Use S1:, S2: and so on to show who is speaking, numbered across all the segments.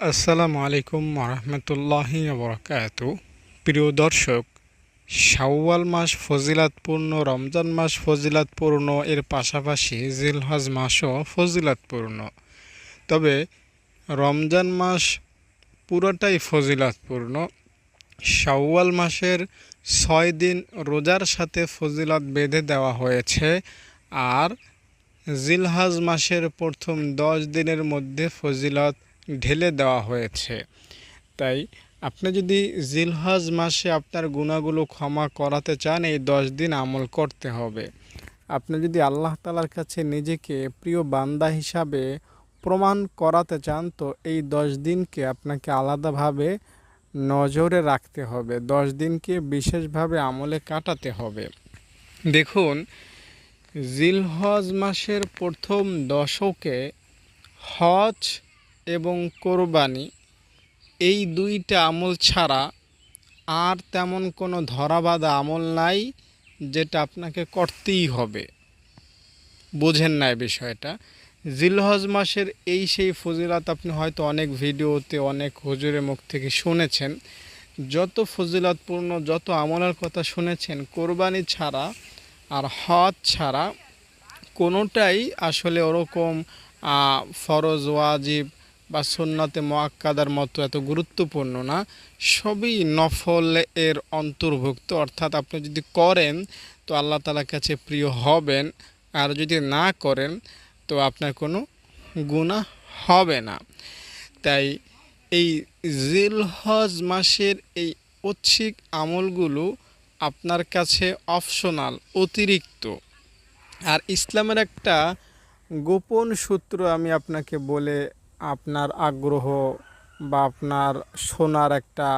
S1: আসসালামু আলাইকুম ওরহমতুল্লাহি ওবরাকাতু। প্রিয় দর্শক, শাওয়াল মাস ফজিলাতপূর্ণ, রমজান মাস ফজিলাতপূর্ণ, এর পাশাপাশি জিলহজ মাসও ফজিলাতপূর্ণ। তবে রমজান মাস পুরোটাই ফজিলাতপূর্ণ। শাওয়াল মাসের 6 দিন রোজার সাথে ফজিলত বেঁধে দেওয়া হয়েছে, আর জিলহজ মাসের প্রথম 10 দিনের মধ্যে ফজিলত ঢেলে দেওয়া হয়েছে। তাই আপনি যদি জিলহজ মাসে আপনার গুনাহগুলো ক্ষমা করাতে চান, এই 10 দিন আমল করতে হবে। আপনি যদি আল্লাহ তাআলার কাছে নিজেকে প্রিয় বান্দা হিসাবে প্রমাণ করাতে চান, তো এই 10 দিনকে আপনাকে আলাদাভাবে নজরে রাখতে হবে। 10 দিনকে বিশেষভাবে আমলে কাটাতে হবে। দেখুন, জিলহজ মাসের প্রথম দশকে হজ এবং কোরবানি, এই দুইটা আমল ছাড়া আর তেমন কোনো ধরাবাঁধা আমল নাই যেটা আপনাকে করতেই হবে। বোঝেন না বিষয়টা? জিলহজ মাসের এই সেই ফজিলত আপনি হয়তো অনেক ভিডিওতে, অনেক হুজুরের মুখ থেকে শুনেছেন। যত ফজিলতপূর্ণ, যত আমলের কথা শুনেছেন, কোরবানি ছাড়া আর হজ ছাড়া কোনোটাই আসলে ওরকম ফরজ, ওয়াজিব বা সুন্নতে মুআক্কাদার মতো এত গুরুত্বপূর্ণ না। সবই নফল এর অন্তর্ভুক্ত। অর্থাৎ আপনি যদি করেন তো আল্লাহ তাআলার কাছে প্রিয় হবেন, আর যদি না করেন তো আপনার কোনো গুনাহ হবে না। তাই এই জিলহজ মাসের এই ঐচ্ছিক আমলগুলো আপনার কাছে অপশনাল, অতিরিক্ত। আর ইসলামের একটা গোপন সূত্র আমি আপনাকে বলে আপনার আগ্রহ বা আপনার শোনার একটা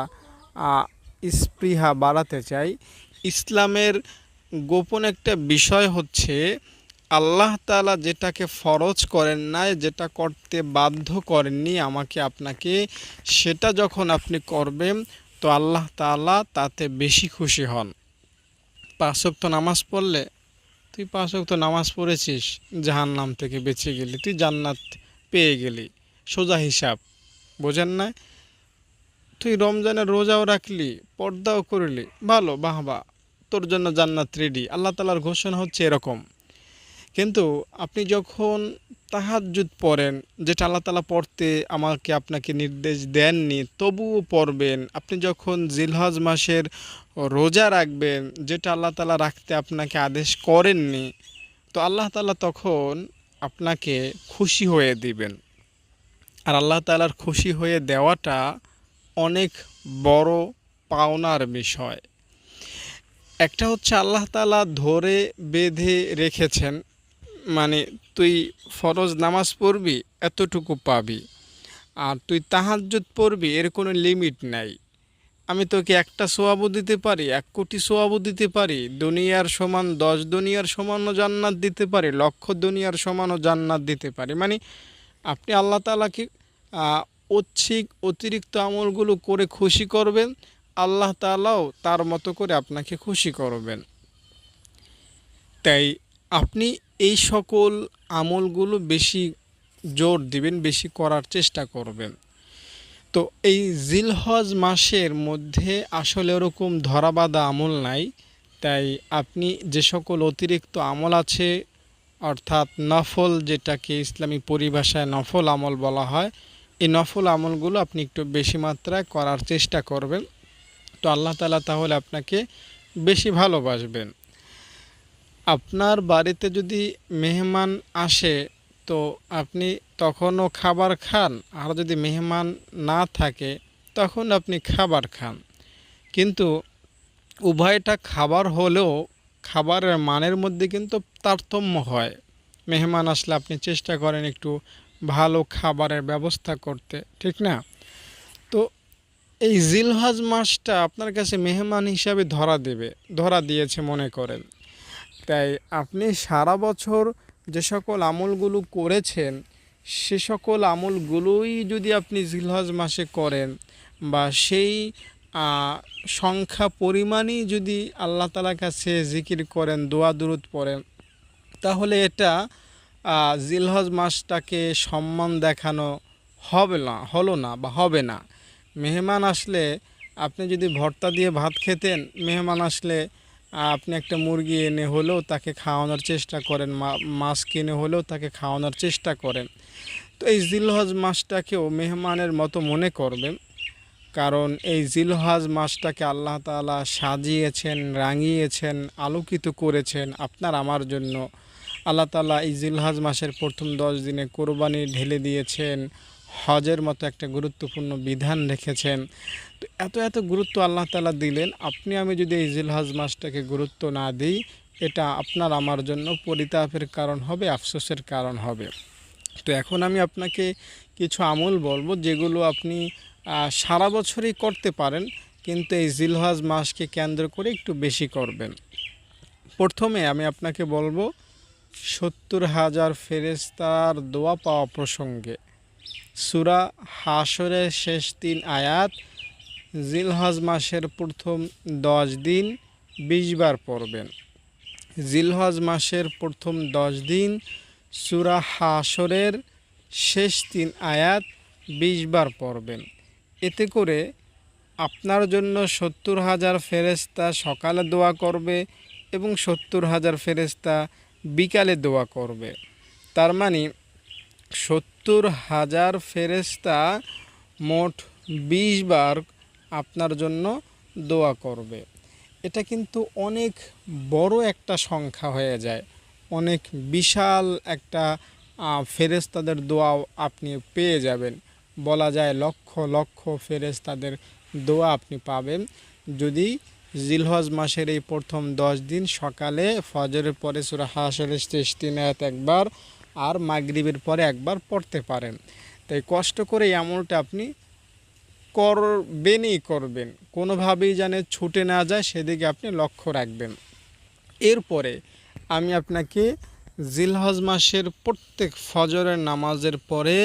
S1: স্পৃহা বাড়াতে চাই। ইসলামের গোপন একটা বিষয় হচ্ছে, আল্লাহ তাআলা যেটাকে ফরজ করেন নাই, যেটা করতে বাধ্য করেননি আমাকে আপনাকে, সেটা যখন আপনি করবেন তো আল্লাহ তাআলা তাতে বেশি খুশি হন। 5 ওয়াক্ত নামাজ পড়লে, তুই 5 ওয়াক্ত নামাজ পড়েছিস, জাহান্নাম থেকে বেঁচে গেলি, তুই জান্নাত পেয়ে গেলি, সোজা হিসাব। বোঝেন না? তুই রমজানের রোজাও রাখলি, পর্দাও করলি, ভালো, বাহবা, তোর জন্য জান্নাত রেডি। আল্লাহ তাআলার ঘোষণা হচ্ছে এরকম। কিন্তু আপনি যখন তাহাজ্জুদ পড়েন, যেটা আল্লাহ তাআলা পড়তে আমাকে আপনাকে নির্দেশ দেননি, তবুও পড়বেন। আপনি যখন জিলহজ মাসের রোজা রাখবেন, যেটা আল্লাহ তাআলা রাখতে আপনাকে আদেশ করেননি, তো আল্লাহ তাআলা তখন আপনাকে খুশি হয়ে দিবেন। আর আল্লাহ তাআলার খুশি হয়ে দেওয়াটা অনেক বড় পাওনার বিষয়। একটা হচ্ছে আল্লাহ তাআলা ধরে বেঁধে রেখেছেন, মানে তুই ফরজ নামাজ পড়বি, এতটুকু পাবি। আর তুই তাহাজ্জুদ পড়বি, এর কোনো লিমিট নাই। আমি তোকে একটা সোয়াবও দিতে পারি, 1 কোটি সোয়াবও দিতে পারি, দুনিয়ার সমান 10 দুনিয়ার সমানও জান্নাত দিতে পারি, লক্ষ দুনিয়ার সমানও জান্নাত দিতে পারি। মানে আপনি আল্লাহ তাআলাকে ঐচ্ছিক অতিরিক্ত আমলগুলো করে খুশি করবেন, আল্লাহ তাআলাও তার মতো করে আপনাকে খুশি করবেন। তাই আপনি এই সকল আমলগুলো বেশি জোর দিবেন, বেশি করার চেষ্টা করবেন। তো এই জিলহজ মাসের মধ্যে আসলে ওরকম ধরাবাঁধা আমল নাই। তাই আপনি যে সকল অতিরিক্ত আমল আছে, অর্থাৎ নফল, যেটাকে ইসলামী পরিভাষায় নফল আমল বলা হয়, এই নফল আমলগুলো আপনি একটু বেশি মাত্রায় করার চেষ্টা করবেন। তো আল্লাহ তাআলা তাহলে আপনাকে বেশি ভালোবাসবেন। আপনার বাড়িতে যদি মেহমান আসে তো আপনি তখনও খাবার খান, আর যদি মেহমান না থাকে তখন আপনি খাবার খান। কিন্তু উভয়টা খাবার হলেও খাবারের মানের মধ্যে কিন্তু তারতম্য হয়। মেহমান আসলে আপনি চেষ্টা করেন একটু ভালো খাবারের ব্যবস্থা করতে, ঠিক না? তো এই জিলহজ মাসটা আপনার কাছে মেহমান হিসাবে ধরা দিয়েছে মনে করেন। তাই আপনি সারা বছর যে সকল আমলগুলো করেছেন, সে সকল আমলগুলোই যদি আপনি জিলহজ মাসে করেন, বা সেই সংখ্যা পরিমাণই যদি আল্লাহ তাআলার কাছে জিকির করেন, দোয়া দুরূদ পড়েন, তাহলে এটা জিলহজ মাসটাকে সম্মান দেখানো হলো না বা হবে না। মেহমান আসলে আপনি যদি ভর্তা দিয়ে ভাত খেতেন, মেহমান আসলে আপনি একটা মুরগি এনে হলেও তাকে খাওয়ানোর চেষ্টা করেন, মাছ কিনে হলেও তাকে খাওয়ানোর চেষ্টা করেন। তো এই জিলহজ মাসটাকেও মেহমানের মতো মনে করবেন, কারণ এই জিলহজ মাসটাকে আল্লাহ তাআলা সাজিয়েছেন, রাঙিয়েছেন, আলোকিত করেছেন আপনার আমার জন্য। আল্লাহ তাআলা এই জিলহজ মাসের প্রথম 10 দিনে কোরবানি ঢেলে দিয়েছেন, হজের মতো একটা গুরুত্বপূর্ণ বিধান রেখেছেন। তো এত এত গুরুত্ব আল্লাহ তাআলা দিলেন, আপনি আমি যদি এই জিলহজ মাসটাকে গুরুত্ব না দিই, এটা আপনার আমার জন্য পরিতাপের কারণ হবে, আফসোসের কারণ হবে। তো এখন আমি আপনাকে কিছু আমল বলবো যেগুলো আপনি সারা বছরই করতে পারেন, কিন্তু এই জিলহজ মাসকে কেন্দ্র করে একটু বেশি করবেন। প্রথমে আমি আপনাকে বলবো 70,000 ফেরেশতার দোয়া পাওয়া প্রসঙ্গে সূরা হাশরের শেষ 3 আয়াত জিলহজ মাসের প্রথম 10 দিন 20 বার পড়বেন। জিলহজ মাসের প্রথম 10 দিন সূরা হাশরের শেষ 3 আয়াত 20 বার পড়বেন। এতে করে আপনার জন্য 70,000 ফেরেশতা সকালে দোয়া করবে এবং 70,000 ফেরেশতা বিকালে দোয়া করবে। তার মানে 70,000 ফেরেশতা মোট 20 বার আপনার জন্য দোয়া করবে। এটা কিন্তু অনেক বড় একটা সংখ্যা হয়ে যায়, অনেক বিশাল একটা ফেরেশতাদের দোয়াও আপনি পেয়ে যাবেন। বলা যায় লক্ষ লক্ষ ফেরেশতাদের দোয়া আপনি পাবেন যদি জিলহজ মাসের এই প্রথম 10 দিন সকালে ফজরের পরে সূরা হাশরের শেষ 3 আয়াত একবার আর মাগরিবের পরে একবার পড়তে পারেন। তাই কষ্ট করে এই আমলটা আপনি করবেন, কোনোভাবেই যেন ছুটে না যায় সেদিকে আপনি লক্ষ্য রাখবেন। এরপরে আমি আপনাকে জিলহজ মাসের প্রত্যেক ফজরের নামাজের পরে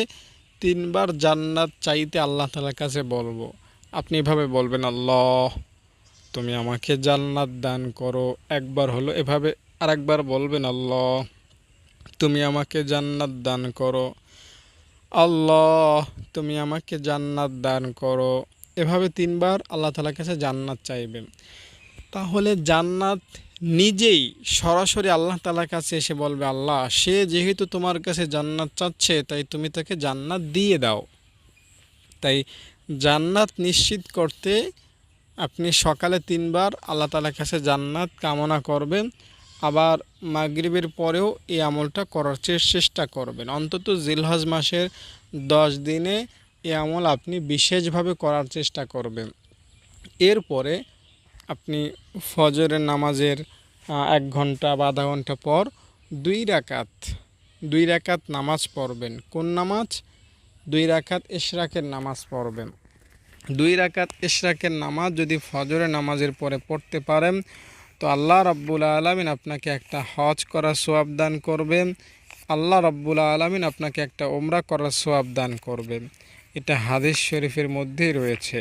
S1: 3 বার জান্নাত চাইতে আল্লাহ তাআলার কাছে বলবো। আপনি এভাবে বলবেন, আল্লাহ তুমি আমাকে জান্নাত দান করো, একবার হলো। এভাবে আরেকবার বলবেন, আল্লাহ তুমি আমাকে জান্নাত দান করো, আল্লাহ তুমি আমাকে জান্নাত দান করো। এভাবে 3 বার আল্লাহ তাআলার কাছে জান্নাত চাইবেন। তাহলে জান্নাত নিজেই সরাসরি আল্লাহ তাআলার কাছে এসে বলবে, আল্লাহ সে যেহেতু তোমার কাছে জান্নাত চাচ্ছে তাই তুমি তাকে জান্নাত দিয়ে দাও। তাই জান্নাত নিশ্চিত করতে আপনি সকালে 3 বার আল্লাহ তাআলার কাছে জান্নাত কামনা করবেন। আবার মাগরিবের পরেও এই আমলটা করার চেষ্টা করবেন। অন্তত জিলহজ মাসের 10 দিনে এই আমল আপনি বিশেষভাবে করার চেষ্টা করবেন। এরপরে আপনি ফজরের নামাজের 1 ঘন্টা বা আধা ঘন্টা পর 2 রাকাত নামাজ পড়বেন। কোন নামাজ? 2 রাকাত ইশরাকের নামাজ পড়বেন। 2 রাকাত ইশরাকের নামাজ যদি ফজরের নামাজের পরে পড়তে পারেন তো আল্লাহ রাব্বুল আলামিন আপনাকে একটা হজ করার সওয়াব দান করবেন, আল্লাহ রাব্বুল আলামিন আপনাকে একটা উমরা করার সওয়াব দান করবেন। এটা হাদিস শরীফের মধ্যেই রয়েছে।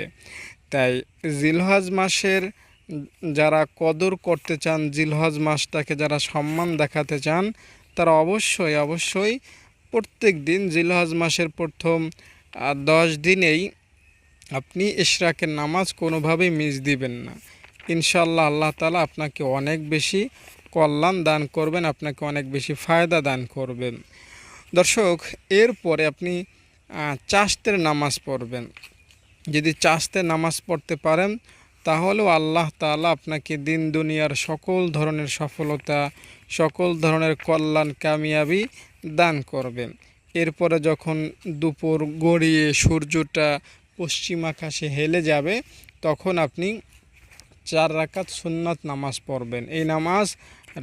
S1: তাই জিলহজ মাসের যারা কদর করতে চান, জিলহজ মাসটাকে যারা সম্মান দেখাতে চান, তারা অবশ্যই প্রত্যেক দিন জিলহজ মাসের প্রথম 10 দিনেই আপনি ইশরাকের নামাজ কোনোভাবেই মিস দিবেন না। ইনশাআল্লাহ আল্লাহ তাআলা আপনাকে অনেক বেশি কল্যাণ দান করবেন, আপনাকে অনেক বেশি ফায়দা দান করবেন। দর্শক, এরপরে আপনি চাশতের নামাজ পড়বেন। যদি চাশতের নামাজ পড়তে পারেন তাহলেও আল্লাহ তাআলা আপনাকে দিন দুনিয়ার সকল ধরনের সফলতা, সকল ধরনের কল্যাণ, কামিয়াবি দান করবেন। এরপরে যখন দুপুর গড়িয়ে সূর্যটা পশ্চিম আকাশে হেলে যাবে তখন আপনি 4 রাকাত সুন্নাত নামাজ পড়বেন। এই নামাজ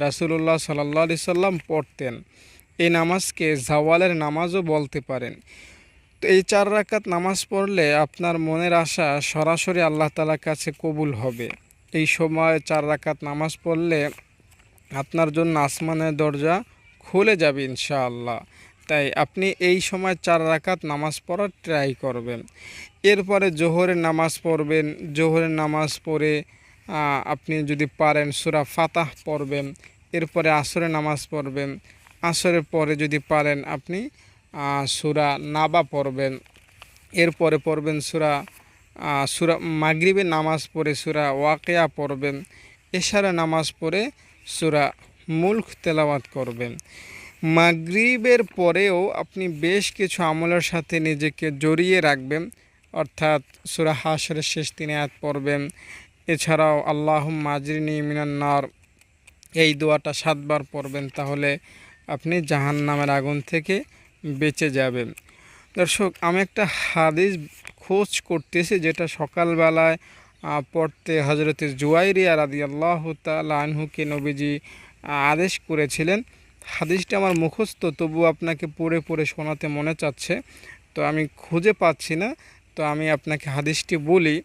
S1: রাসূলুল্লাহ সাল্লাল্লাহু আলাইহি সাল্লাম পড়তেন। এই নামাজকে জাওয়ালের নামাজও বলতে পারেন। তো এই 4 রাকাত নামাজ পড়লে আপনার মনের আশা সরাসরি আল্লাহ তাআলার কাছে কবুল হবে। এই সময় 4 রাকাত নামাজ পড়লে আপনার জন্য আসমানের দরজা খুলে যাবে ইনশাআল্লাহ। তাই আপনি এই সময় 4 রাকাত নামাজ পড়ার ট্রাই করবেন। এরপরে জোহরের নামাজ পড়বেন। জোহরের নামাজ পড়ে আপনি যদি পারেন সূরা ফাতাহ পড়বেন। এরপরে আসরের নামাজ পড়বেন। আসরের পরে যদি পারেন আপনি সূরা নাবা পড়বেন। এরপরে পড়বেন সূরা মাগরিবের নামাজ পড়ে সূরা ওয়াকিয়া পড়বেন, এশারে নামাজ পড়ে সূরা মুলক তেলাওয়াত করবেন। মাগরিবের পরেও আপনি বেশ কিছু আমলের সাথে নিজেকে জড়িয়ে রাখবেন, অর্থাৎ সূরা হাশরের শেষ 3 আয়াত পড়বেন। এছাড়াও আল্লাহুম্মা আজরিনি মিনান নার এই দোয়াটা 7 বার পড়বেন, তাহলে আপনি জাহান্নামের আগুন থেকে বেঁচে যাবেন। দর্শক, আমি একটা হাদিস খোঁজ করতেছি যেটা সকালবেলায় পড়তে হযরতে জুয়াইরিয়া রাদিয়াল্লাহু তাআলা আনহুকে নবীজি আদেশ করেছিলেন। হাদিসটা আমার মুখস্থ, তবু আপনাকে পড়ে পড়ে শোনাতে মনে চাচ্ছে, তো আমি খুঁজে পাচ্ছি না, তো আমি আপনাকে হাদিসটি বলি।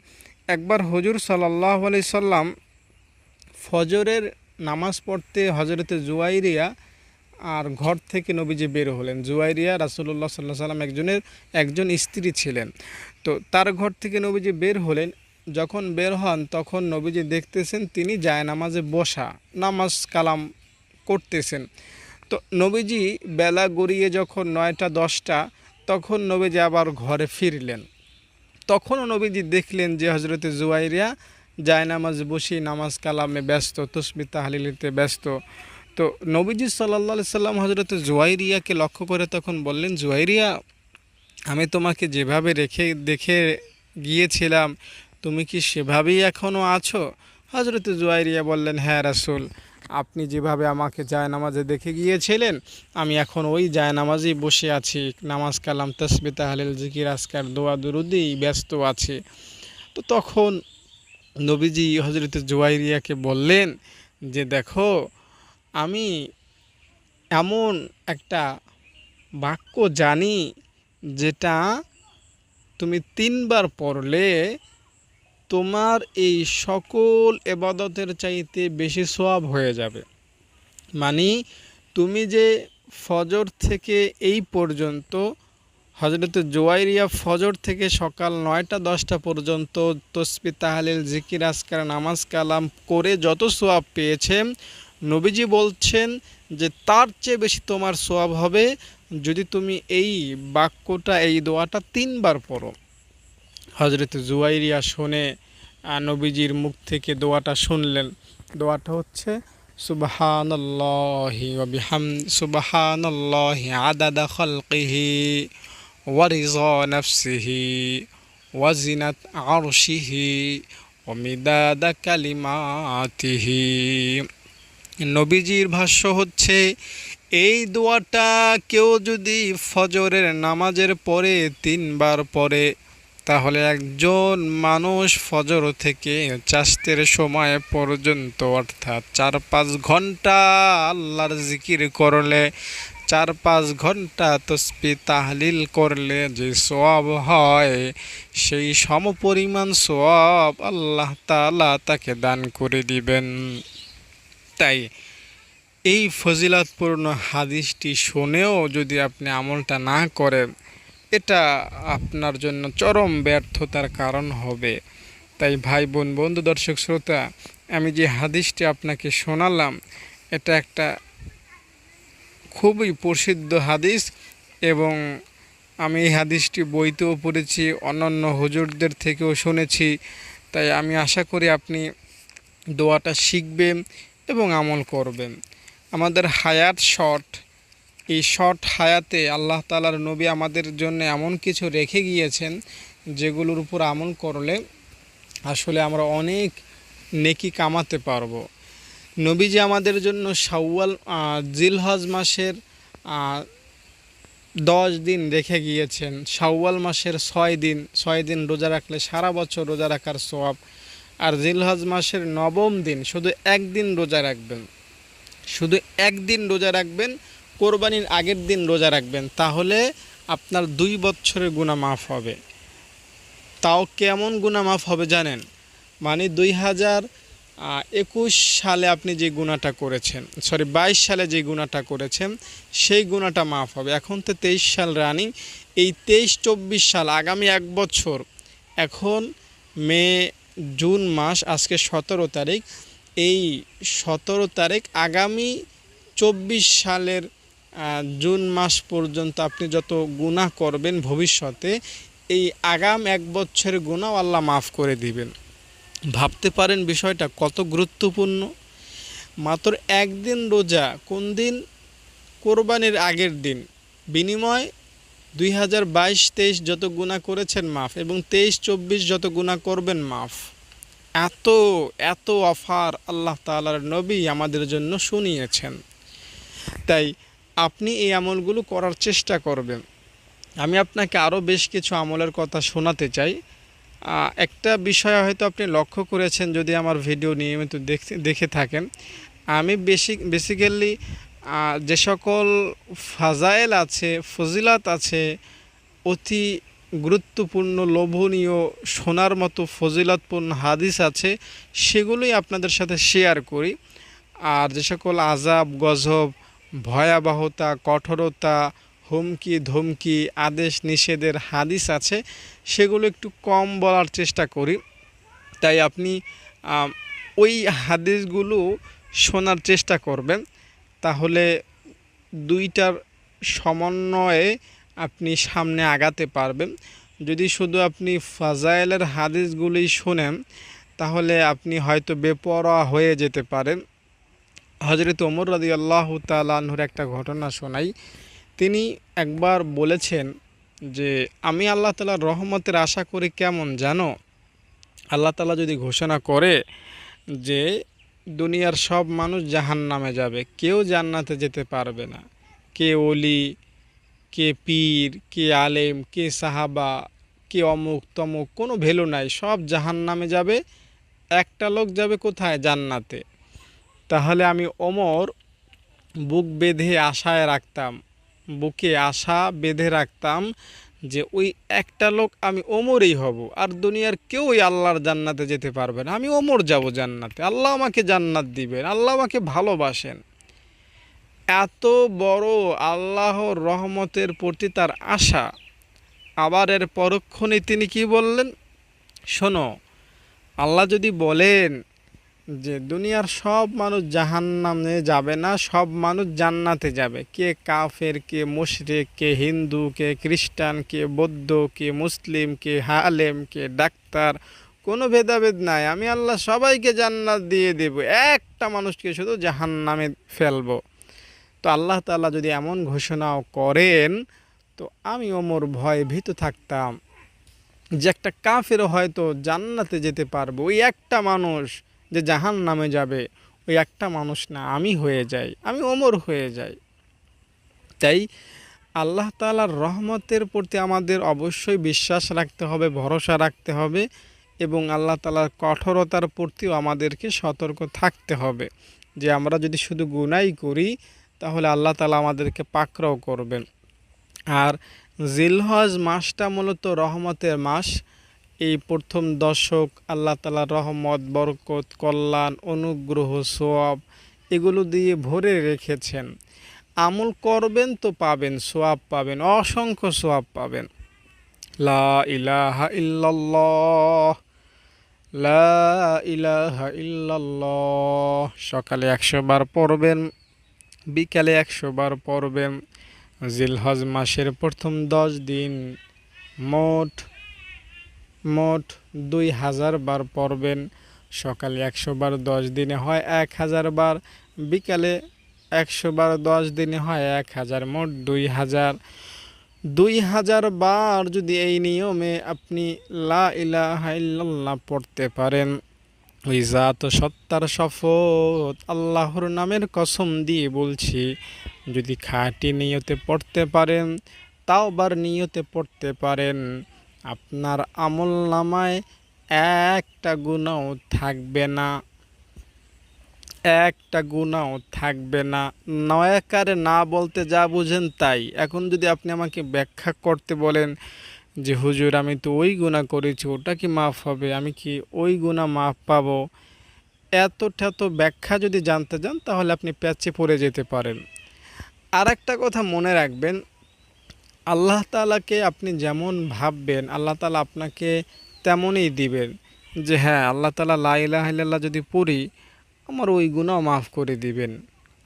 S1: একবার হুজুর সাল্লাল্লাহু আলাইহি সাল্লাম ফজরের নামাজ পড়তে হযরতে জুয়াইরিয়া আর ঘর থেকে নবীজি বের হলেন। জুয়াইরিয়া রাসূলুল্লাহ সাল্লাল্লাহু আলাইহি সাল্লাম একজন স্ত্রী ছিলেন। তো তার ঘর থেকে নবীজি বের হলেন। যখন বের হন তখন নবীজি দেখতেছেন তিনি জায়নামাজে বসা নামাজ কালাম করতেছেন। তো নবীজি বেলা গড়িয়ে যখন 9টা 10টা তখন নবীজি আবার ঘরে ফিরলেন। তখনও নবীজি দেখলেন যে হযরতে জুয়াইরিয়া জায়নামাজে বসে নামাজ কালামে ব্যস্ত, তাসবিহ তাহলিলিতে ব্যস্ত। তো নবীজি সাল্লাল্লাহু আলাইহি সাল্লাম হযরতে জুয়াইরিয়াকে লক্ষ্য করে তখন বললেন, জুয়াইরিয়া, আমি তোমাকে যেভাবে দেখে গিয়েছিলাম তুমি কি সেভাবেই এখনও আছো? হযরতে জুয়াইরিয়া বললেন, হ্যাঁ রাসূল, আপনি যেভাবে আমাকে জায়নামাজে দেখে গিয়েছিলেন আমি এখন ওই জায়নামাজেই বসে আছি, নামাজ কালাম তাসবিহ তাহলিল জিকির আজকার দোয়া দুরুদেই ব্যস্ত আছি। তো তখন নবীজি হযরতে জুয়াইরিয়াকে বললেন যে, দেখো, আমি এমন একটা বাক্য জানি যেটা তুমি 3বার পড়লে তোমার এই সকল ইবাদতের চাইতে বেশি সওয়াব হয়ে যাবে। মানে তুমি যে ফজর থেকে এই পর্যন্ত হযরতে জুয়াইরিয়া ফজর থেকে সকাল 9টা 10টা পর্যন্ত তাসবিহ তাহলিল জিকির আজকার নামাজ কালাম করে যত সওয়াব পেয়েছেন, নবীজি বলছেন যে তার চেয়ে বেশি তোমার সওয়াব হবে যদি তুমি এই বাক্যটা এই দোয়াটা 3বার পড়ো। হযরতে জুয়াইরিয়া শুনে নবীজির মুখ থেকে দোয়াটা শুনলেন। দোয়াটা হচ্ছে সুবহানাল্লাহি আদাদা খালকিহি ওয়া রিযা নাফসিহি ওয়া জিনাত আরশিহি ওয়া মিদাদা কালিমাতিহি। নবীজির ভাষ্য হচ্ছে, এই দোয়াটা কেউ যদি ফজরের নামাজের পরে 3বার পড়ে তাহলে একজন মানুষ ফজর থেকে চাস্তের সময় পর্যন্ত অর্থাৎ 4-5 ঘন্টা আল্লাহর জিকির করলে, 4-5 ঘন্টা তাসবিহ তাহলিল করলে যে সওয়াব হয় সেই সমপরিমাণ সওয়াব আল্লাহ তাআলা তাকে দান করে দিবেন। তাই এই ফজিলতপূর্ণ হাদিসটি শুনেও যদি আপনি আমলটা না করেন, এটা আপনার জন্য চরম ব্যর্থতার কারণ হবে। তাই ভাই বোন, বন্ধু, দর্শক শ্রোতা, আমি যে হাদিসটি আপনাকে শোনালাম এটা একটা খুবই প্রসিদ্ধ হাদিস এবং আমি এই হাদিসটি বইতেও পড়েছি, অন্যান্য হুজুরদের থেকেও শুনেছি। তাই আমি আশা করি আপনি দোয়াটা শিখবেন এবং আমল করবেন। আমাদের হায়াত শর্ট, এই শর্ট হায়াতে আল্লাহ তাআলার নবী আমাদের জন্য এমন কিছু রেখে গিয়েছেন যেগুলোর উপর আমল করলে আসলে আমরা অনেক নেকি কামাতে পারবো। নবীজি আমাদের জন্য জিলহজ মাসের 10 দিন রেখে গিয়েছেন। শাওয়াল মাসের 6 দিন রোজা রাখলে সারা বছর রোজা রাখার সওয়াব। আর জিলহজ মাসের 9ম দিন শুধু একদিন রোজা রাখবেন, শুধু একদিন রোজা রাখবেন, কোরবানির আগের দিন রোজা রাখবেন, তাহলে আপনার 2 বছরের গুনাহ মাফ হবে। তাও কেমন গুনাহ মাফ হবে জানেন? মানে 2021 সালে আপনি যে গুনাহটা করেছেন, 22 সালে যে গুনাহটা করেছেন সেই গুনাহটা মাফ হবে। এখন তো 23 সাল রানিং, এই 23-24 সাল আগামী 1 বছর, এখন মে জুন মাস, আজকে 17 তারিখ, এই 17 তারিখ আগামী 24 সালের জুন মাস পর্যন্ত আপনি যত গুনাহ করবেন ভবিষ্যতে, এই আগাম 1 বছরের গুনাহ আল্লাহ মাফ করে দিবেন। ভাবতে পারেন বিষয়টা কত গুরুত্বপূর্ণ। মাত্র একদিন রোজা, কোন দিন? কোরবানির আগের দিন। বিনিময় 2022-23 যত গুনাহ করেছেন মাফ, এবং 23-24 যত গুনাহ করবেন মাফ। এত এত অফার আল্লাহ তাআলার নবী আমাদের জন্য শুনিয়েছেন। তাই আপনি এই আমলগুলো করার চেষ্টা করবেন। আমি আপনাকে আরও বেশ কিছু আমলের কথা শোনাতে চাই। একটা বিষয় হয়তো আপনি লক্ষ্য করেছেন যদি আমার ভিডিও নিয়মিত দেখে থাকেন। আমি বেসিক্যালি যে সকল ফাজাইল আছে, ফজিলাত আছে, অতি গুরুত্বপূর্ণ, লোভনীয়, শোনার মতো ফজিলতপূর্ণ হাদিস আছে, সেগুলোই আপনাদের সাথে শেয়ার করি। আর যে সকল আযাব, গজব, ভয়াবহতা, কঠোরতা, হুমকি ধমকি, আদেশ নিষেধের হাদিস আছে, সেগুলো একটু কম বলার চেষ্টা করি। তাই আপনি ওই হাদিসগুলো শোনার চেষ্টা করবেন, তাহলে দুইটার সমন্বয়ে আপনি সামনে আগাতে পারবেন। যদি শুধু আপনি ফাজাইলের হাদিসগুলোই শোনেন, তাহলে আপনি হয়তো বেপরোয়া হয়ে যেতে পারেন। হযরত ওমর রাদিয়াল্লাহু তাআলা আনহুর একটা ঘটনা শোনাই। তিনি একবার বলেছেন যে, আমি আল্লাহ তাআলার রহমতের আশা করি কেমন জানো? আল্লাহ তাআলা যদি ঘোষণা করে যে দুনিয়ার সব মানুষ জাহান্নামে যাবে, কেউ জান্নাতে যেতে পারবে না, কে ওলি, কে পীর, কে আলেম, কে সাহাবা, কে অমুক তমুক, কোনো ভ্যালু নাই, সব জাহান্নামে যাবে, একটা লোক যাবে কোথায়? জান্নাতে। তাহলে আমি ওমর বুক বেঁধে আশায় রাখতাম, বুকে আশা বেঁধে রাখতাম যে ওই একটা লোক আমি ওমরই হব, আর দুনিয়ার কেউ ওই আল্লাহর জান্নাতে যেতে পারবে না, আমি ওমর যাব জান্নাতে, আল্লাহ আমাকে জান্নাত দিবেন, আল্লাহ আমাকে ভালোবাসেন। এত বড় আল্লাহর রহমতের প্রতি তার আশা। আবার এর পরক্ষণে তিনি কি বললেন? শোনো, আল্লাহ যদি বলেন যে দুনিয়ার সব মানুষ জাহান্নামে যাবে না, সব মানুষ জান্নাতে যাবে, কে কাফের, কে মুশরিক, কে হিন্দু, কে খ্রিস্টান, কে বৌদ্ধ, কে মুসলিম, কে আলেম, কে ডাক্তার, কোনো ভেদাভেদ নাই, আমি আল্লাহ সবাইকে জান্নাত দিয়ে দেব, একটা মানুষকে শুধু জাহান্নামে ফেলবো। তো আল্লাহ তাআলা যদি এমন ঘোষণাও করেন, তো আমি ওমর ভয়ে ভীত থাকতাম যে একটা কাফেরও হয়তো জান্নাতে যেতে পারবো, ওই একটা মানুষ যে জাহান্নামে যাবে, ওই একটা মানুষ না, আমি হয়ে যাই, আমি ওমর হয়ে যাই। তাই আল্লাহ তাআলার রহমতের প্রতি আমাদের অবশ্যই বিশ্বাস রাখতে হবে, ভরসা রাখতে হবে, এবং আল্লাহ তাআলার কঠোরতার প্রতিও আমাদেরকে সতর্ক থাকতে হবে যে আমরা যদি শুধু গুনাই করি, তাহলে আল্লাহ তাআলা আমাদেরকে পাকড়াও করবেন। আর জিলহজ মাসটা মূলত রহমতের মাস। এই প্রথম দশক আল্লাহ তাআলার রহমত, বরকত, কল্যাণ, অনুগ্রহ, সওয়াব এগুলো দিয়ে ভরে রেখেছেন। আমল করবেন তো পাবেন, সওয়াব পাবেন, অসংখ্য সওয়াব পাবেন। লা ইলাহা ইল্লাল্লাহ, লা ইলাহা ইল্লাল্লাহ। সকালে 100 বার পড়বেন, বিকালে 100 বার পড়বেন। জিলহজ মাসের প্রথম 10 দিন মোট 2000 বার পড়বেন। সকালে 100 বার 10 দিনে হয় 1000 বার, বিকালে 100 বার 10 দিনে হয় 1000, মোট 2000 বার যদি এই নিয়মে আপনি লা ইলাহা ইল্লাল্লাহ পড়তে পারেন, ওই জাত সত্তার শপথ, আল্লাহর নামের কসম দিয়ে বলছি, যদি খাঁটি নিয়তে পড়তে পারেন, তাওবার নিয়তে পড়তে পারেন, আপনার আমল নামায় একটা গুনাহ থাকবে না, একটা গুনাহ থাকবে না। নয়াকারে না বলতে যা বুঝেন তাই। এখন যদি আপনি আমাকে ব্যাখ্যা করতে বলেন যে হুজুর আমি তো ওই গুনাহ করেছি, ওটা কি মাফ হবে, আমি কি ওই গুনাহ মাফ পাবো, এতটা তো ব্যাখ্যা যদি জানতে যান, তাহলে আপনি প্যাচে পড়ে যেতে পারেন। আর একটা কথা মনে রাখবেন, আল্লাহ তাআলাকে আপনি যেমন ভাববেন, আল্লাহ তাআলা আপনাকে তেমনই দিবেন। যে হ্যাঁ, আল্লাহ তাআলা লা ইলাহা ইল্লাল্লাহ যদি পড়ি, আমার ওই গুনাহ মাফ করে দিবেন,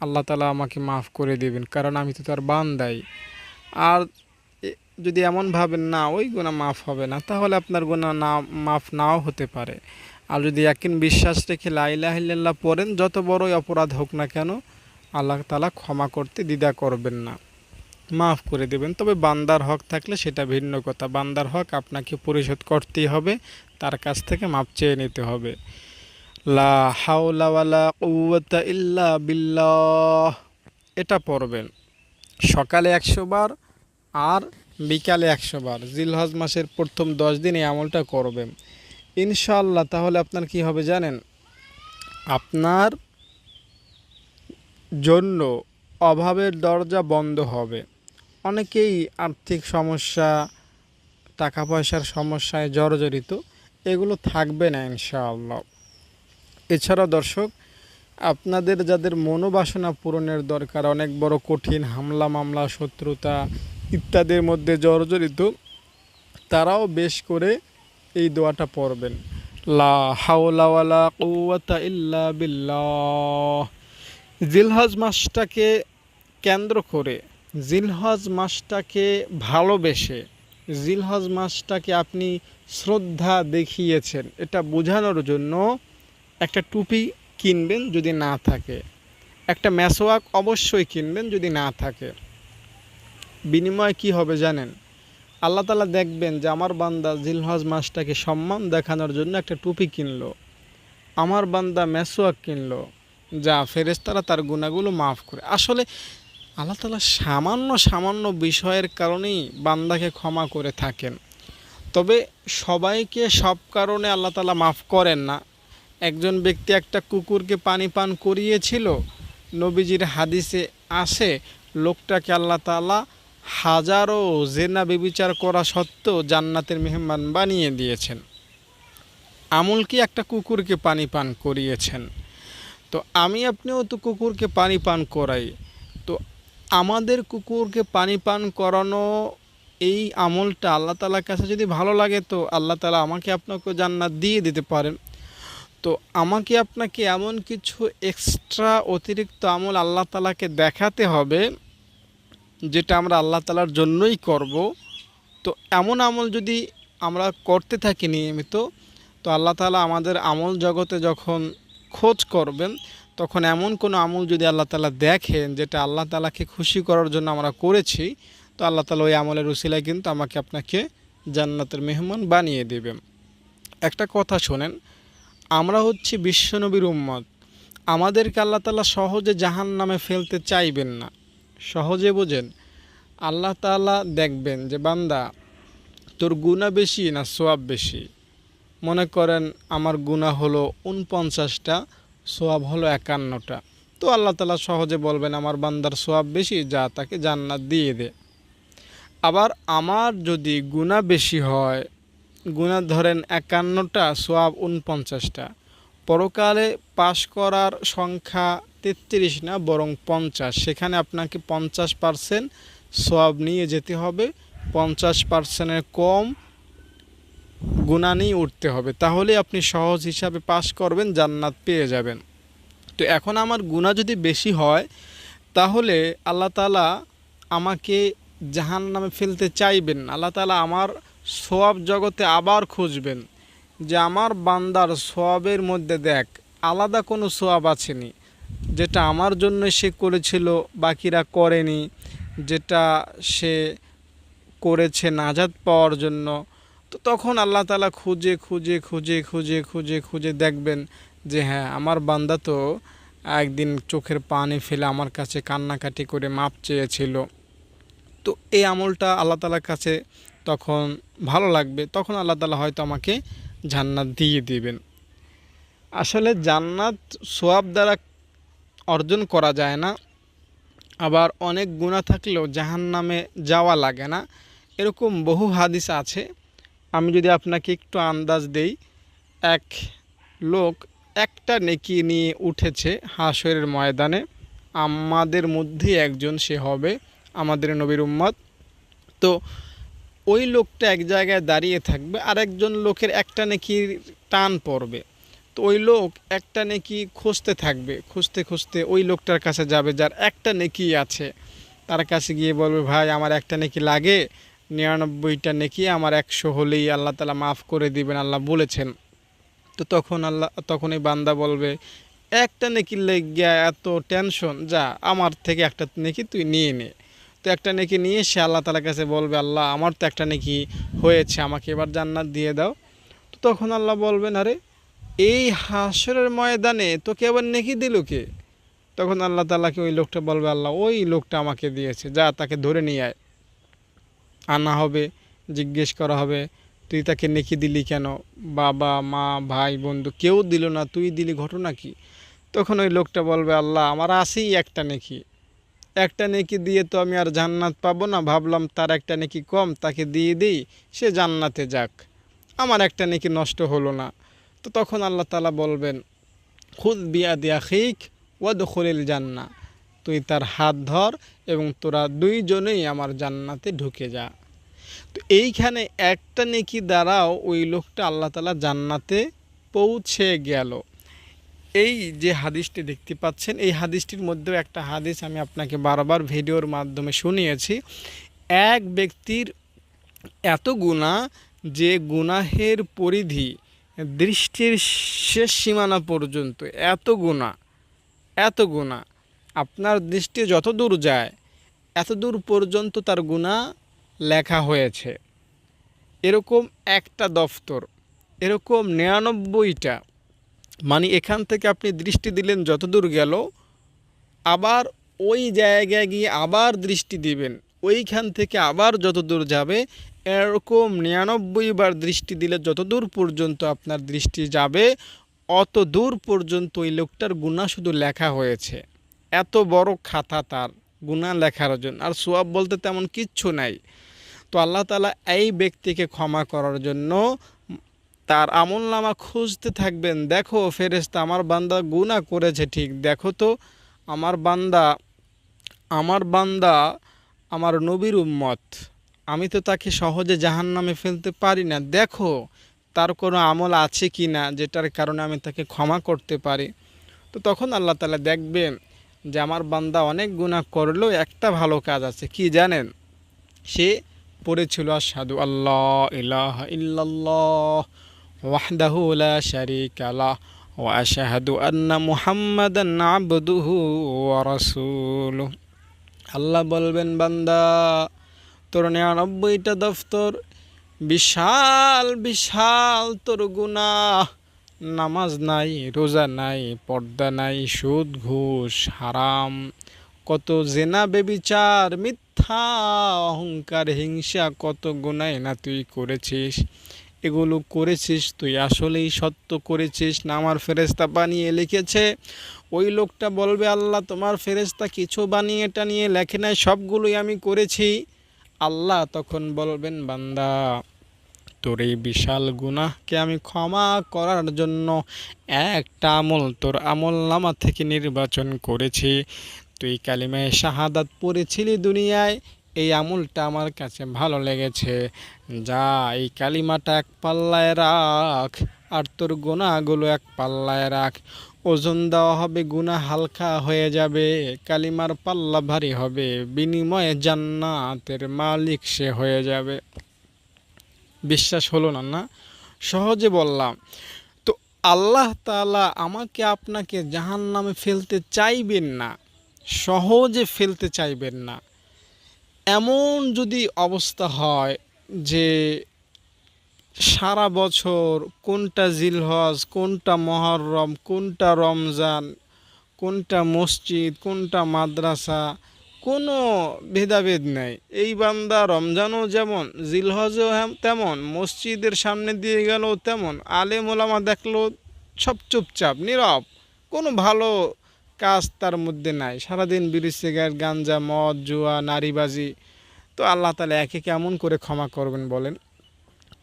S1: আল্লাহ তাআলা আমাকে মাফ করে দিবেন, কারণ আমি তো তার বান্দাই। আর যদি এমন ভাবেন না ওই গুনাহ মাফ হবে না, তাহলে আপনার গুনাহ না মাফ নাও হতে পারে। আর যদি ইয়াকিন বিশ্বাস রেখে লা ইলাহা ইল্লাল্লাহ পড়েন, যত বড়ই অপরাধ হোক না কেন আল্লাহ তাআলা ক্ষমা করতে দ্বিধা করবেন না, মাফ করে দেবেন। তবে বান্দার হক থাকলে সেটা ভিন্ন কথা, বান্দার হক আপনাকে পরিশোধ করতেই হবে, তার কাছ থেকে মাপ চেয়ে নিতে হবে। লা হাওলা ওয়ালা কুওয়াতা ইল্লা বিল্লাহ, এটা পড়বেন সকালে 100 বার আর বিকালে 100 বার। জিলহজ মাসের প্রথম 10 দিন এই আমলটা করবেন ইনশাআল্লাহ। তাহলে আপনার কি হবে জানেন, আপনার জন্য অভাবের দরজা বন্ধ হবে। অনেকেই আর্থিক সমস্যা, টাকা পয়সার সমস্যায় জর্জরিত, এগুলো থাকবে না ইনশাআল্লাহ। এছাড়া দর্শক, আপনাদের যাদের মনোবাসনা পূরণের দরকার, অনেক বড় কঠিন হামলা মামলা শত্রুতা ইত্যাদির মধ্যে জর্জরিত, তারাও বেশ করে এই দোয়াটা পড়বেন। লা হাওলা ওয়ালা কুওয়াতা ইল্লা বিল্লাহ। জিলহজ মাসটাকে কেন্দ্র করে, জিলহজ মাসটাকে ভালোবেসে, জিলহজ মাসটাকে আপনি শ্রদ্ধা দেখিয়েছেন, এটা বোঝানোর জন্য একটা টুপি কিনবেন যদি না থাকে, একটা মেসওয়াক অবশ্যই কিনবেন যদি না থাকে। বিনিময়ে কি হবে জানেন, আল্লাহ তাআলা দেখবেন যে আমার বান্দা জিলহজ মাসটাকে সম্মান দেখানোর জন্য একটা টুপি কিনলো, আমার বান্দা মেসওয়াক কিনলো, যা ফেরেশতারা তার গুনাহগুলো মাফ করে। আসলে আল্লাহ তাআলা সামান্য সামান্য বিষয়ের কারণেই বান্দাকে ক্ষমা করে থাকেন। তবে সবাইকে সব কারণে আল্লাহ তাআলা মাফ করেন না। একজন ব্যক্তি একটা কুকুরকে পানি পান করিয়েছিল, নবীজির হাদিসে আসে লোকটাকে আল্লাহ তাআলা হাজারো জেনা ব্যভিচার করা সত্ত্বেও জান্নাতের মেহমান বানিয়ে দিয়েছেন। আমল কি একটা কুকুরকে পানি পান করিয়েছেন। তো আমি আপনিও তো কুকুরকে পানি পান করাই, তো আমাদের কুকুরকে পানি পান করানো এই আমলটা আল্লাহ তাআলার কাছে যদি ভালো লাগে, তো আল্লাহ তাআলা আমাকে আপনাকে জান্নাত দিয়ে দিতে পারেন। তো আমাকে আপনাকে এমন কিছু এক্সট্রা অতিরিক্ত আমল আল্লাহ তাআলাকে দেখাতে হবে যেটা আমরা আল্লাহ তাআলার জন্যই করব। তো এমন আমল যদি আমরা করতে থাকি নিয়মিত, তো আল্লাহ তাআলা আমাদের আমল জগতে যখন খোঁজ করবেন, তখন এমন কোনো আমল যদি আল্লাহ তাআলা দেখেন যেটা আল্লাহ তাআলাকে খুশি করার জন্য আমরা করেছি, তো আল্লাহ তাআলা ওই আমলের উসিলায় কিন্তু আমাকে আপনাকে জান্নাতের মেহমান বানিয়ে দেবেন। একটা কথা শোনেন, আমরা হচ্ছি বিশ্বনবীর উম্মত, আমাদেরকে আল্লাহ তাআলা সহজে জাহান্নামে ফেলতে চাইবেন না। সহজে বোঝেন, আল্লাহ তাআলা দেখবেন যে বান্দা তোর গুনাহ বেশি না সওয়াব বেশি। মনে করেন আমার গুনাহ হলো 49টা, সওয়াব হলো 51টা, তো আল্লাহ তাআলা সহজে বলবেন আমার বান্দার সওয়াব বেশি, যা তাকে জান্নাত দিয়ে দে। আবার আমার যদি গুনাহ বেশি হয়, গুনাহ ধরেন 51টা, সওয়াব 49টা, পরকালে পাশ করার সংখ্যা 33 না বরং 50, সেখানে আপনাকে 50% সওয়াব নিয়ে যেতে হবে, 50%-এর কম গুনাহ নিয়ে উঠতে হবে, তাহলে আপনি সহজ হিসাবে পাশ করবেন, জান্নাত পেয়ে যাবেন। তো এখন আমার গুনাহ যদি বেশি হয়, তাহলে আল্লাহ তাআলা আমাকে জাহান্নামে ফেলতে চাইবেন। আল্লাহ তাআলা আমার সওয়াব জগতে আবার খুঁজবেন যে আমার বান্দার সওয়াবের মধ্যে দেখ আলাদা কোনো সওয়াব আছেনি, যেটা আমার জন্য সে করেছিল বাকিরা করেনি, যেটা সে করেছে নাজাত পাওয়ার জন্য। তো তখন আল্লাহ তাআলা খুঁজে খুঁজে খুঁজে খুঁজে খুঁজে খুঁজে দেখবেন যে হ্যাঁ, আমার বান্দা তো একদিন চোখের পানি ফেলে আমার কাছে কান্নাকাটি করে মাপ চেয়েছিল। তো এই আমলটা আল্লাহ তাআলার কাছে তখন ভালো লাগবে, তখন আল্লাহ তাআলা হয়তো আমাকে জান্নাত দিয়ে দিবেন। আসলে জান্নাত সওয়াব দ্বারা অর্জন করা যায় না, আবার অনেক গুনাহ থাকলেও জাহান্নামে যাওয়া লাগে না, এরকম বহু হাদিস আছে। আমি যদি আপনাকে একটু আন্দাজ দেই, এক লোক একটা নেকি নিয়ে উঠেছে হাশরের ময়দানে, আমাদের মধ্যে একজন সে হবে, আমাদের নবীর উম্মত। তো ওই লোকটা এক জায়গায় দাঁড়িয়ে থাকবে, আর একজন লোকের একটা নেকির টান পড়বে। তো ওই লোক একটা নেকি খুঁজতে থাকবে, খুঁজতে খুঁজতে ওই লোকটার কাছে যাবে যার একটা নেকি আছে, তার কাছে গিয়ে বলবে ভাই আমার একটা নেকি লাগে, 99টা নেকি আমার 100 হলেই আল্লাহ তাআলা মাফ করে দিবেন, আল্লাহ বলেছেন। তো তখন এই বান্দা বলবে, একটা নেকির লেগিয়া এত টেনশন, যা আমার থেকে একটা নেকি তুই নিয়ে নে। তো একটা নেকি নিয়ে সে আল্লাহ তাআলার কাছে বলবে, আল্লাহ আমার তো একটা নেকি হয়েছে, আমাকে এবার জান্নাত দিয়ে দাও। তো তখন আল্লাহ বলবেন, আরে এই হাসরের ময়দানে তোকে আবার নেকি দিল কে? তখন আল্লাহ তাআলাকে ওই লোকটা বলবে, আল্লাহ ওই লোকটা আমাকে দিয়েছে, যা তাকে ধরে নিয়ে আয়। আনা হবে, জিজ্ঞেস করা হবে, তুই তাকে নেকি দিলি কেন? বাবা মা ভাই বন্ধু কেউ দিল না, তুই দিলি, ঘটনা কি? তখন ওই লোকটা বলবে, আল্লাহ আমার আছেই একটা নেকি, একটা নেকি দিয়ে তো আমি আর জান্নাত পাবো না, ভাবলাম তার একটা নেকি কম, তাকে দিয়ে দিই, সে জান্নাতে যাক, আমার একটা নেকি নষ্ট হলো না। তো তখন আল্লাহ তাআলা বলবেন, খুদ বিয়াদি আখিক ওয়াদখুলিল জান্নাহ, তুই তার হাত ধর এবং তোরা দুইজনেই আমার জান্নাতে ঢুকে যা। তো এইখানে একটা নেকি দ্বারাও ওই লোকটা আল্লাহ তাআলা জান্নাতে পৌঁছে গেল। এই যে হাদিসটি দেখতে পাচ্ছেন, এই হাদিসটির মধ্যেও একটা হাদিস আমি আপনাকে বারবার ভিডিওর মাধ্যমে শুনিয়েছি। এক ব্যক্তির এত গুনাহ যে গুনাহের পরিধি দৃষ্টির শেষ সীমানা পর্যন্ত, এত গুনাহ আপনার দৃষ্টি যত দূর যায় এত দূর পর্যন্ত তার গুনাহ লেখা হয়েছে। এরকম একটা দফতর, এরকম 99টা, মানে এখান থেকে আপনি দৃষ্টি দিলেন যত দূর গেল, আবার ওই জায়গায় গিয়ে আবার দৃষ্টি দিবেন, ওইখান থেকে আবার যত দূর যাবে, এরকম 99 বার দৃষ্টি দিলে যত দূর পর্যন্ত আপনার দৃষ্টি যাবে অত দূর পর্যন্ত ওই লোকটার গুনাহ শুধু লেখা হয়েছে। এত বড় খাতা তার গুনাহ লেখার জন্য, আর সওয়াব বলতে তেমন কিচ্ছু নাই। তো আল্লাহ তাআলা এই ব্যক্তিকে ক্ষমা করার জন্য তার আমলনামা খুঁজতে থাকবেন। দেখো ফেরেশতা, আমার বান্দা গুনাহ করেছে ঠিক, দেখো তো আমার বান্দা আমার নবীর উম্মত, আমি তো তাকে সহজে জাহান্নামে ফেলতে পারি না, দেখো তার কোনো আমল আছে কি না যেটার কারণে আমি তাকে ক্ষমা করতে পারি। তো তখন আল্লাহ তাআলা দেখবেন যে আমার বান্দা অনেক গুনাহ করলেও একটা ভালো কাজ আছে, কি জানেন? সে পড়েছিল আশহাদু আল্লাহ ইলাহা ইল্লাল্লাহ ওয়াহদাহু লা শারীকা লাহ ওয়া আশহাদু আন্না মুহাম্মাদান আবদুহু ওয়া রাসূলুহু। আল্লাহ বলবেন, বান্দা তোর 99টা দফতর, বিশাল বিশাল তোর গুনাহ, নামাজ নাই, রোজা নাই, পর্দা নাই, সুদ ঘুষ হারাম, কত জেনা বেবিচার মিথ্যা অহংকার হিংসা, কত গুনাহ না তুই করেছিস। এগুলো করেছিস তুই আসলেই সত্য করেছিস না আমার ফেরেশতা বানিয়ে লিখেছে? ওই লোকটা বলবে, আল্লাহ তোমার ফেরেশতা কিছু বানিয়ে টানিয়ে লেখে নাই, সবগুলোই আমি করেছি। আল্লাহ তখন বলবেন, বান্দা তোর এই বিশাল গুনাহকে আমি ক্ষমা করার জন্য একটা আমল তোর আমলনামা থেকে নির্বাচন করেছি। তুই কালিমায়ে শাহাদাত পড়েছিলি দুনিয়ায়, এই আমলটা আমার কাছে ভালো লেগেছে, যা এই কালিমাটা এক পাল্লায় রাখ আর তোর গুনাহগুলো এক পাল্লায় রাখ। ওজন দেওয়া হবে, গুনাহ হালকা হয়ে যাবে, কালিমার পাল্লা ভারী হবে, বিনিময়ে জান্নাতের মালিক সে হয়ে যাবে। বিশ্বাস হলো না? না, সহজে বললাম। তো আল্লাহ তাআলা আমাকে আপনাকে জাহান্নামে ফেলতে চাইবেন না, সহজে ফেলতে চাইবেন না। এমন যদি অবস্থা হয় যে সারা বছর কোনটা জিলহজ, কোনটা মুহররম, কোনটা রমজান, কোনটা মসজিদ, কোনটা মাদ্রাসা, কোনো ভেদাভেদ নেই, এই বান্দা রমজানও যেমন, জিলহজও তেমন, মসজিদের সামনে দিয়ে গেল তেমন, আলেম ওলামা দেখলো সব চুপচাপ নীরব, কোনো ভালো কাজ তার মধ্যে নাই, সারাদিন বিড়ি সিগারেট গাঞ্জা মদ জুয়া নারীবাজি। তো আল্লাহ তাআলা একে কেমন করে ক্ষমা করবেন বলেন?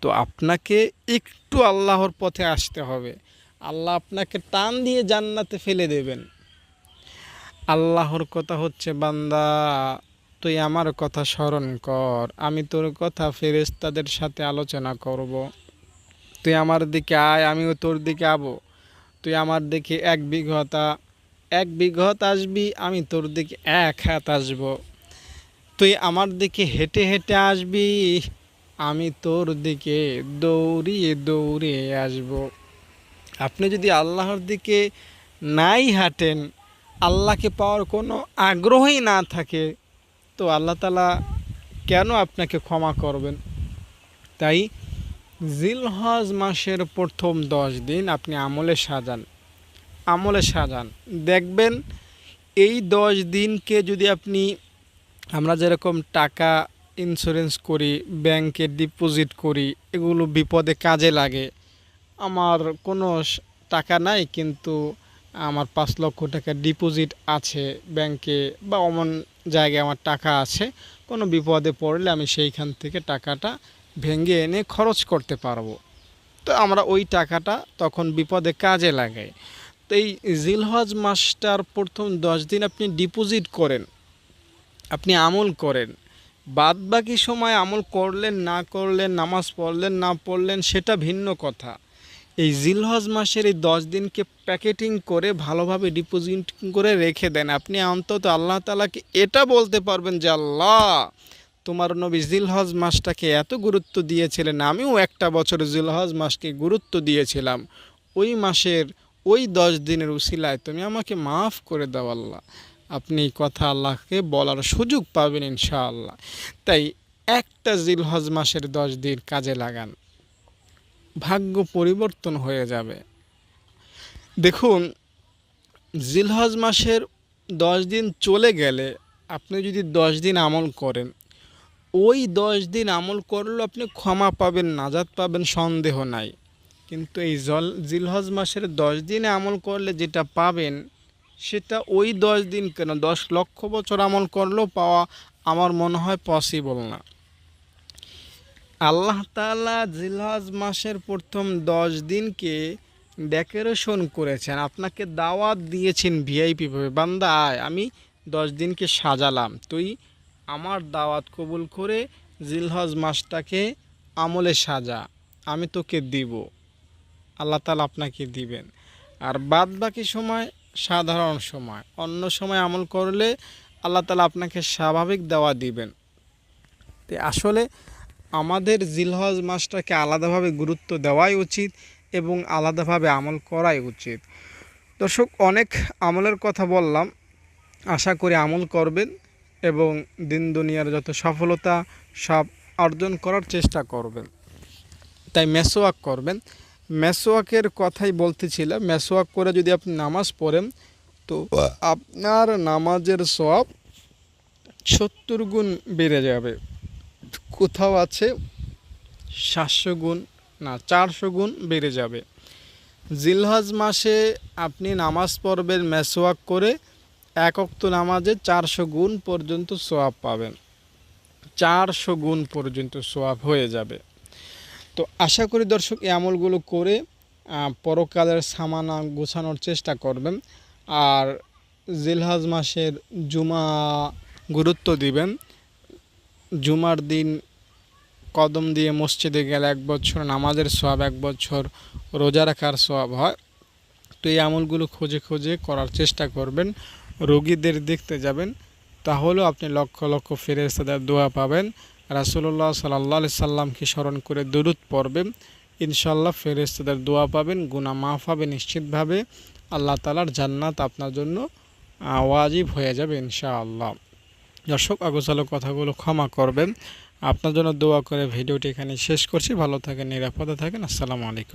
S1: তো আপনাকে একটু আল্লাহর পথে আসতে হবে, আল্লাহ আপনাকে টান দিয়ে জান্নাতে ফেলে দেবেন। আল্লাহর কথা হচ্ছে, বান্দা তুই আমার কথা স্মরণ কর, আমি তোর কথা ফেরেশতাদের সাথে আলোচনা করব। তুই আমার দিকে আয়, আমিও তোর দিকে আবো। তুই আমার দিকে এক বিঘত আসবি, আমি তোর দিকে 1 হাত আসবো। তুই আমার দিকে হেঁটে হেঁটে আসবি, আমি তোর দিকে দৌড়িয়ে দৌড়িয়ে আসব। আপনি যদি আল্লাহর দিকে নাই হাঁটেন, আল্লাহকে পাওয়ার কোনো আগ্রহই না থাকে, তো আল্লাহ তাআলা কেন আপনাকে ক্ষমা করবেন? তাই জিলহজ মাসের প্রথম 10 দিন আপনি আমলে সাজান। দেখবেন এই 10 দিনকে যদি আপনি, আমরা যেরকম টাকা ইন্স্যুরেন্স করি, ব্যাংকে ডিপোজিট করি, এগুলো বিপদে কাজে লাগে। আমার কোনো টাকা নাই, কিন্তু আমার 5 লক্ষ টাকা ডিপোজিট আছে ব্যাংকে, বা অমন জায়গায় আমার টাকা আছে, কোনো বিপদে পড়লে আমি সেইখান থেকে টাকাটা ভেঙে এনে খরচ করতে পারবো। তো আমরা ওই টাকাটা তখন বিপদে কাজে লাগাই। তো এই জিলহজ মাসটার প্রথম 10 দিন আপনি ডিপোজিট করেন, আপনি আমল করেন। বাদ বাকি সময় আমল করলেন না করলেন, নামাজ পড়লেন না পড়লেন, সেটা ভিন্ন কথা। এই জিলহজ মাসের এই 10 দিনকে প্যাকেটিং করে ভালোভাবে ডিপোজিট করে রেখে দেন। আপনি অন্তত আল্লাহ তাআলাকে এটা বলতে পারবেন যে, আল্লাহ, তোমার নবী জিলহজ মাসটাকে এত গুরুত্ব দিয়েছিলেন, আমিও একটা বছর জিলহজ মাসকে গুরুত্ব দিয়েছিলাম। ওই মাসের ওই 10 দিনের উসিলায় তুমি আমাকে মাফ করে দাও আল্লাহ। আপনি এই কথা আল্লাহকে বলার সুযোগ পাবেন ইনশাআল্লাহ। তাই একটা জিলহজ মাসের 10 দিন কাজে লাগান, ভাগ্য পরিবর্তন হয়ে যাবে। দেখুন, জিলহজ মাসের 10 দিন চলে গেলে আপনি যদি 10 দিন আমল করেন, ওই 10 দিন আমল করলেও আপনি ক্ষমা পাবেন, নাজাত পাবেন, সন্দেহ নাই। কিন্তু এই জিলহজ মাসের 10 দিনে আমল করলে যেটা পাবেন, সেটা ওই 10 দিন কেন 10 লক্ষ বছর আমল করলেও পাওয়া আমার মনে হয় পসিবল না। আল্লাহ তাআলা জিলহজ মাসের প্রথম 10 দিনকে ডেকোরেশন করেছেন, আপনাকে দাওয়াত দিয়েছেন ভিআইপি ভাবে, বান্দা আয়, আমি 10 দিনকে সাজালাম, তুই আমার দাওয়াত কবুল করে জিলহজ মাসটাকে আমলে সাজা, আমি তোকে দিব। আল্লাহ তাআলা আপনাকে দিবেন। আর বাদ বাকি সময় সাধারণ সময়, অন্য সময় আমল করলে আল্লাহ তাআলা আপনাকে স্বাভাবিক দাওয়াত দিবেন। তো আসলে আমাদের জিলহজ মাসটাকে আলাদাভাবে গুরুত্ব দেওয়াই উচিত এবং আলাদাভাবে আমল করাই উচিত। দর্শক, অনেক আমলের কথা বললাম, আশা করি আমল করবেন এবং দিন দুনিয়ার যত সফলতা সব অর্জন করার চেষ্টা করবেন। তাই মেসওয়াক করবেন। মেসওয়াকের কথাই বলতেছিলাম, মেসওয়াক করে যদি আপনি নামাজ পড়েন, তো আপনার নামাজের সওয়াব 70 গুণ বেড়ে যাবে। কোথাও আছে 700 গুণ, না 400 গুণ বেড়ে যাবে। জিলহজ মাসে আপনি নামাজ পড়বেন মেসওয়াক করে, এক ওয়াক্ত নামাজে 400 গুণ পর্যন্ত সওয়াব পাবেন। 400 গুণ পর্যন্ত সওয়াব হয়ে যাবে। তো আশা করি দর্শক এই আমলগুলো করে পরকালের সামানা গোছানোর চেষ্টা করবেন। আর জিলহজ মাসের জুমা গুরুত্ব দিবেন। জুমার দিন কদম দিয়ে মসজিদে গেলে 1 বছর নামাজের সওয়াব, 1 বছর রোজা রাখার সওয়াব হয়। তো এই আমলগুলো খুঁজে খুঁজে করার চেষ্টা করবেন। রোগীদের দেখতে যাবেন, তাহলেও আপনি লক্ষ লক্ষ ফেরেশতাদের দোয়া পাবেন। রাসূলুল্লাহ সাল্লাল্লাহু আলাইহি সাল্লামকে স্মরণ করে দুরূদ পড়বেন, ইনশাআল্লাহ ফেরেশতাদের দোয়া পাবেন, গুনাহ মাফ হবে নিশ্চিতভাবে। আল্লাহ তাআলার জান্নাত আপনার জন্য ওয়াজিব হয়ে যাবে ইনশাআল্লাহ। দর্শক, অগোছালো কথাগুলো ক্ষমা করবেন। আপনার জন্য দোয়া করে ভিডিওটি এখানে শেষ করছি। ভালো থাকেন, নিরাপদে থাকেন। আসসালামু আলাইকুম।